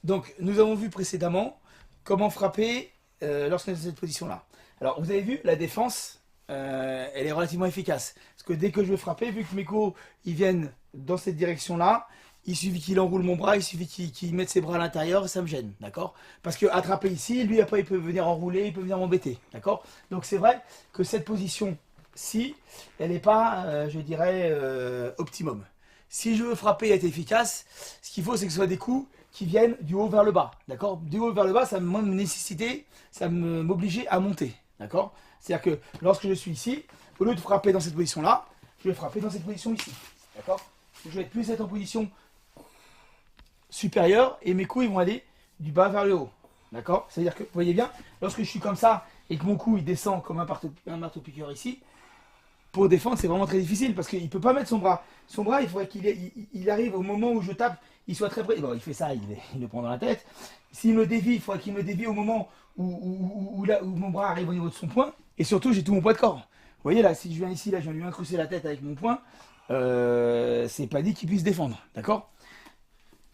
Donc, nous avons vu précédemment comment frapper lorsqu'on est dans cette position-là. Alors, vous avez vu, la défense, elle est relativement efficace. Parce que dès que je vais frapper, vu que mes coups, ils viennent dans cette direction-là, il suffit qu'il enroule mon bras, il suffit qu'il mette ses bras à l'intérieur et ça me gêne, d'accord? Parce que attraper ici, lui après il peut venir enrouler, il peut venir m'embêter, d'accord? Donc c'est vrai que cette position-ci, elle n'est pas, je dirais, optimum. Si je veux frapper et être efficace, ce qu'il faut c'est que ce soit des coups qui viennent du haut vers le bas, d'accord? Du haut vers le bas, ça me nécessiter, ça m'obliger à monter, d'accord? C'est-à-dire que lorsque je suis ici, au lieu de frapper dans cette position-là, je vais frapper dans cette position ici, d'accord? Je vais plus être en position supérieur et mes coups ils vont aller du bas vers le haut. D'accord? C'est-à-dire que, vous voyez bien, lorsque je suis comme ça et que mon coup il descend comme un marteau-piqueur ici, pour défendre c'est vraiment très difficile parce qu'il ne peut pas mettre son bras. Son bras, il faudrait qu'il arrive au moment où je tape, il soit très près. Bon, il fait ça, il le prend dans la tête. S'il me dévie, il faudrait qu'il me dévie au moment où mon bras arrive au niveau de son poing. Et surtout, j'ai tout mon poids de corps. Vous voyez là, si je viens ici, là, je viens lui incruster la tête avec mon poing, c'est pas dit qu'il puisse défendre. D'accord?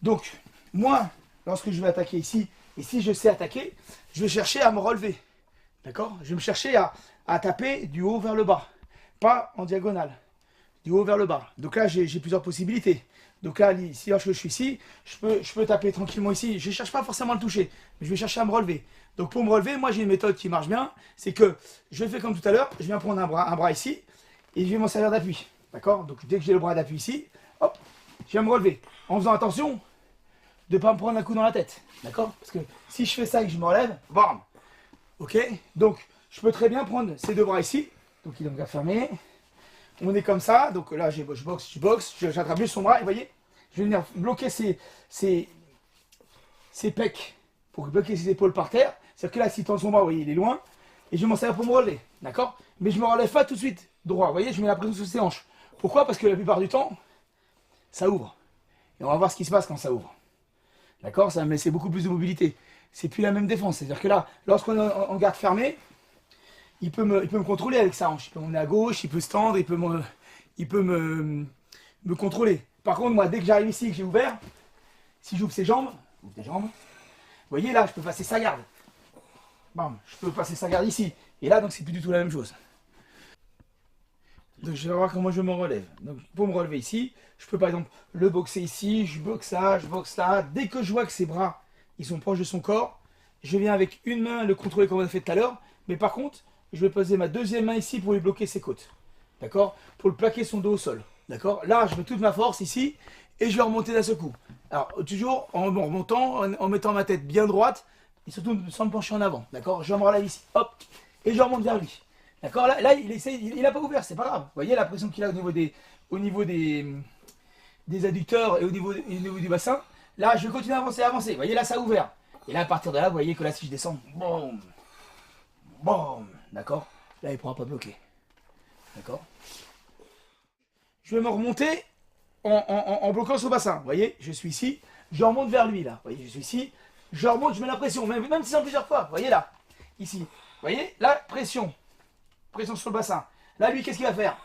Donc, moi, lorsque je vais attaquer ici, et si je sais attaquer, je vais chercher à me relever. D'accord? Je vais me chercher à taper du haut vers le bas. Pas en diagonale. Du haut vers le bas. Donc là, j'ai plusieurs possibilités. Donc là, si lorsque je suis ici, je peux taper tranquillement ici. Je ne cherche pas forcément à le toucher, mais je vais chercher à me relever. Donc pour me relever, moi j'ai une méthode qui marche bien. C'est que je fais comme tout à l'heure, je viens prendre un bras ici, et je vais m'en servir d'appui. D'accord? Donc dès que j'ai le bras d'appui ici, hop, je viens me relever. En faisant attention de ne pas me prendre un coup dans la tête. D'accord? Parce que si je fais ça et que je me relève, bam! Ok? Donc je peux très bien prendre ces deux bras ici. Donc il est bien fermé. On est comme ça. Donc là, je boxe. J'attrape juste son bras. Et vous voyez, je vais venir bloquer ses pecs pour bloquer ses épaules par terre. C'est-à-dire que là, s'il tend son bras, vous voyez, il est loin. Et je vais m'en servir pour me relever. D'accord? Mais je ne me relève pas tout de suite droit. Vous voyez, je mets la pression sur ses hanches. Pourquoi? Parce que la plupart du temps, ça ouvre. Et on va voir ce qui se passe quand ça ouvre. D'accord? Ça va me laisser beaucoup plus de mobilité. C'est plus la même défense. C'est-à-dire que là, lorsqu'on est en garde fermée, il peut me contrôler avec sa hanche. Il peut m'emmener à gauche, il peut se tendre, il peut me contrôler. Par contre, moi, dès que j'arrive ici et que j'ai ouvert, si j'ouvre ses jambes, ouvre tes jambes, vous voyez là, je peux passer sa garde. Bam, je peux passer sa garde ici. Et là, donc, c'est plus du tout la même chose. Donc, je vais voir comment je me relève. Donc, pour me relever ici, je peux par exemple le boxer ici, je boxe là. Dès que je vois que ses bras, ils sont proches de son corps, je viens avec une main le contrôler comme on a fait tout à l'heure. Mais par contre, je vais poser ma deuxième main ici pour lui bloquer ses côtes. D'accord? Pour le plaquer son dos au sol. D'accord? Là, je mets toute ma force ici et je vais remonter d'un seul coup. Alors, toujours en remontant, en mettant ma tête bien droite et surtout sans me pencher en avant. D'accord? Je me relève ici. Hop! Et je remonte vers lui. D'accord? Là, il n'a pas ouvert, c'est pas grave. Vous voyez la pression qu'il a au niveau des adducteurs et au niveau du bassin. Là, je vais continuer à avancer. Vous voyez, là, ça a ouvert. Et là, à partir de là, vous voyez que là, si je descends, boum, boum, d'accord? Là, il ne pourra pas bloquer. D'accord? Je vais me remonter en bloquant son bassin. Vous voyez, je suis ici, je remonte vers lui, là. Vous voyez, je suis ici, je remonte, je mets la pression, même si c'est en plusieurs fois. Vous voyez, là, ici. Vous voyez, là, pression. Pression sur le bassin. Là, lui, qu'est-ce qu'il va faire?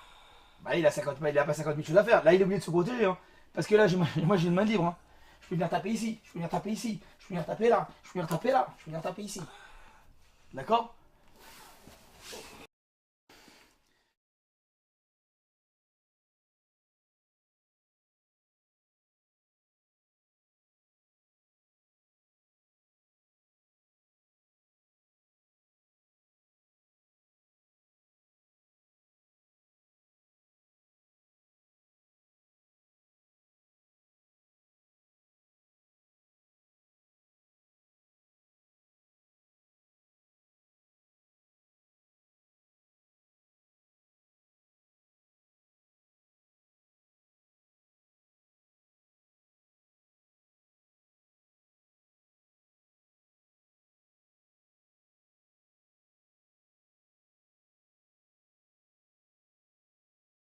Bah, il a pas 50 000 choses à faire. Là, il est obligé de se protéger. Hein. Parce que là, moi, j'ai une main libre. Hein. Je peux venir taper ici, je peux venir taper ici, je peux venir taper là, je peux venir taper là, je peux venir taper ici. D'accord?